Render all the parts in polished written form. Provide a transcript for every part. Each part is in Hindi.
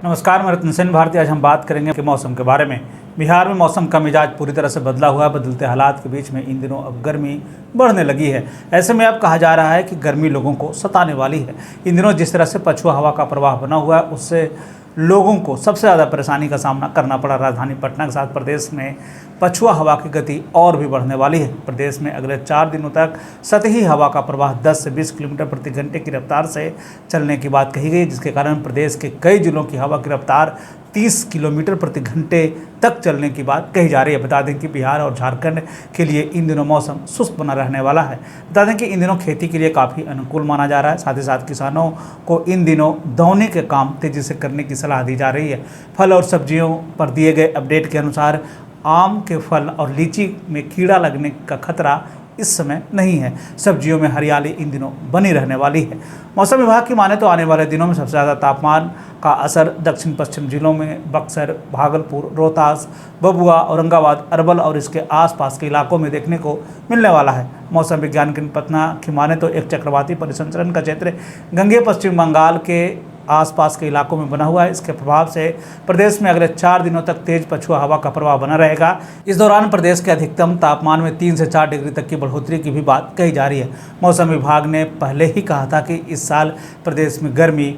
नमस्कार, मैं रत्न सेन भारती। आज हम बात करेंगे कि मौसम के बारे में। बिहार में मौसम का मिजाज पूरी तरह से बदला हुआ है। बदलते हालात के बीच में इन दिनों अब गर्मी बढ़ने लगी है। ऐसे में अब कहा जा रहा है कि गर्मी लोगों को सताने वाली है। इन दिनों जिस तरह से पछुआ हवा का प्रवाह बना हुआ है, उससे लोगों को सबसे ज़्यादा परेशानी का सामना करना पड़ा। राजधानी पटना के साथ प्रदेश में पछुआ हवा की गति और भी बढ़ने वाली है। प्रदेश में अगले 4 दिनों तक सतही हवा का प्रवाह 10 से 20 किलोमीटर प्रति घंटे की रफ्तार से चलने की बात कही गई, जिसके कारण प्रदेश के कई जिलों की हवा की रफ्तार 30 किलोमीटर प्रति घंटे तक चलने की बात कही जा रही है। बता दें कि बिहार और झारखंड के लिए इन दिनों मौसम शुष्क बना रहने वाला है। बता दें कि इन दिनों खेती के लिए काफ़ी अनुकूल माना जा रहा है। साथ ही साथ किसानों को इन दिनों दौने के काम तेज़ी से करने की सलाह दी जा रही है। फल और सब्जियों पर दिए गए अपडेट के अनुसार आम के फल और लीची में कीड़ा लगने का खतरा इस समय नहीं है। सब्जियों में हरियाली इन दिनों बनी रहने वाली है। मौसम विभाग की माने तो आने वाले दिनों में सबसे ज़्यादा तापमान का असर दक्षिण पश्चिम जिलों में बक्सर, भागलपुर, रोहतास, भभुआ, औरंगाबाद, अरवल और इसके आसपास के इलाकों में देखने को मिलने वाला है। मौसम विज्ञान केंद्र पटना की माने तो एक चक्रवाती परिसंचरण का क्षेत्र गंगे पश्चिम बंगाल के आसपास के इलाकों में बना हुआ है। इसके प्रभाव से प्रदेश में अगले 4 दिनों तक तेज पछुआ हवा का प्रवाह बना रहेगा। इस दौरान प्रदेश के अधिकतम तापमान में 3 से 4 डिग्री तक की बढ़ोतरी की भी बात कही जा रही है। मौसम विभाग ने पहले ही कहा था कि इस साल प्रदेश में गर्मी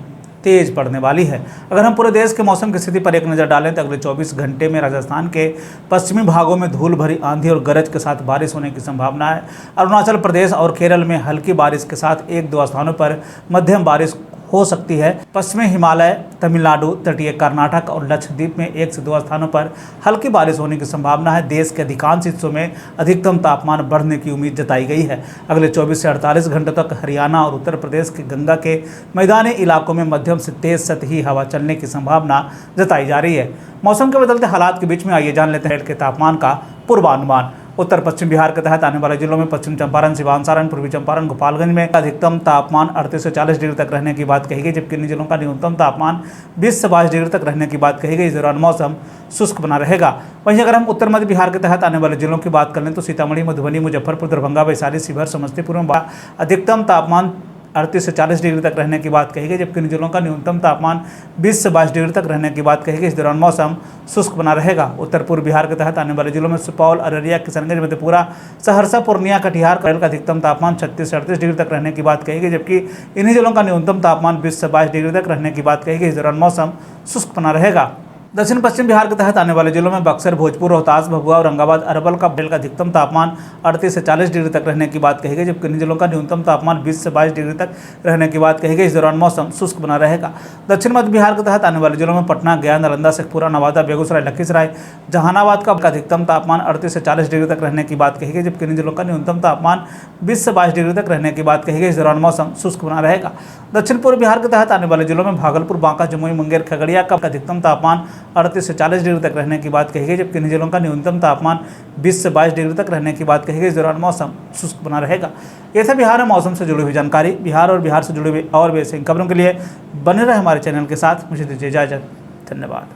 तेज पड़ने वाली है। अगर हम पूरे देश के मौसम की स्थिति पर एक नज़र डालें तो अगले 24 घंटे में राजस्थान के पश्चिमी भागों में धूल भरी आंधी और गरज के साथ बारिश होने की संभावना है। अरुणाचल प्रदेश और केरल में हल्की बारिश के साथ 1-2 स्थानों पर मध्यम बारिश हो सकती है। पश्चिमी हिमालय, तमिलनाडु, तटीय कर्नाटक और लक्षद्वीप में 1 से 2 स्थानों पर हल्की बारिश होने की संभावना है। देश के अधिकांश हिस्सों में अधिकतम तापमान बढ़ने की उम्मीद जताई गई है। अगले 24 से 48 घंटों तक हरियाणा और उत्तर प्रदेश के गंगा के मैदानी इलाकों में मध्यम से तेज सतही हवा चलने की संभावना जताई जा रही है। मौसम के बदलते हालात के बीच में आइए जान लेते हैं के तापमान का पूर्वानुमान। उत्तर पश्चिम बिहार के तहत आने वाले जिलों में पश्चिम चंपारण, सिवान, सारण, पूर्वी चंपारण, गोपालगंज में अधिकतम तापमान 38 से 40 डिग्री तक रहने की बात कही गई, जबकि इन जिलों का न्यूनतम तापमान 20 से 22 डिग्री तक रहने की बात कही गई। इस दौरान मौसम शुष्क बना रहेगा। वहीं अगर हम उत्तर मध्य बिहार के तहत आने वाले जिलों की बात कर लें तो सीतामढ़ी, मधुबनी, मुजफ्फरपुर, दरभंगा, वैशाली, शिवहर, समस्तीपुर में अधिकतम तापमान 38 से 40 डिग्री तक रहने की बात कही गई, जबकि इन जिलों का न्यूनतम तापमान 20 से 22 डिग्री तक रहने की बात कही गई। इस दौरान मौसम शुष्क बना रहेगा। उत्तर पूर्व बिहार के तहत आने वाले जिलों में सुपौल, अररिया, किशनगंज, मधेपुरा, सहरसा, पूर्णिया, कटिहार, का अधिकतम तापमान 36 से 38 डिग्री तक रहने की बात कही गई, जबकि इन्हीं जिलों का न्यूनतम तापमान 20 से 22 डिग्री तक रहने की बात कही गई। इस दौरान मौसम शुष्क बना रहेगा। दक्षिण पश्चिम बिहार के तहत आने वाले जिलों में बक्सर, भोजपुर, रोहतास, भभुआ, औरंगाबाद, अरवल का अधिकतम तापमान 38 से 40 डिग्री तक रहने की बात कही गई, जबकि इन जिलों का न्यूनतम तापमान 20 से 22 डिग्री तक रहने की बात कही गई। इस दौरान मौसम शुष्क बना रहेगा। दक्षिण मध्य बिहार के तहत आने वाले जिलों में पटना, गया, नालंदा, शेखपुरा, नवादा, बेगूसराय, लखीसराय, जहानाबाद का अधिकतम तापमान 38 से 40 डिग्री तक रहने की बात कही गई, जबकि इन जिलों का न्यूनतम तापमान 20 से 22 डिग्री तक रहने की बात कही गई। इस दौरान मौसम शुष्क बना रहेगा। दक्षिण पूर्व बिहार के तहत आने वाले जिलों में भागलपुर, बांका, जमुई, मुंगेर, खगड़िया का अधिकतम तापमान 38 से 40 डिग्री तक रहने की बात कही गई, जबकि इन जिलों का न्यूनतम तापमान 20 से 22 डिग्री तक रहने की बात कही गई। इस दौरान मौसम शुष्क बना रहेगा। ये था बिहार में मौसम से जुड़ी हुई जानकारी। बिहार और बिहार से जुड़ी हुई और भी ऐसी खबरों के लिए बने रहे हमारे चैनल के साथ। मुझे दीजिए इजाजत। धन्यवाद।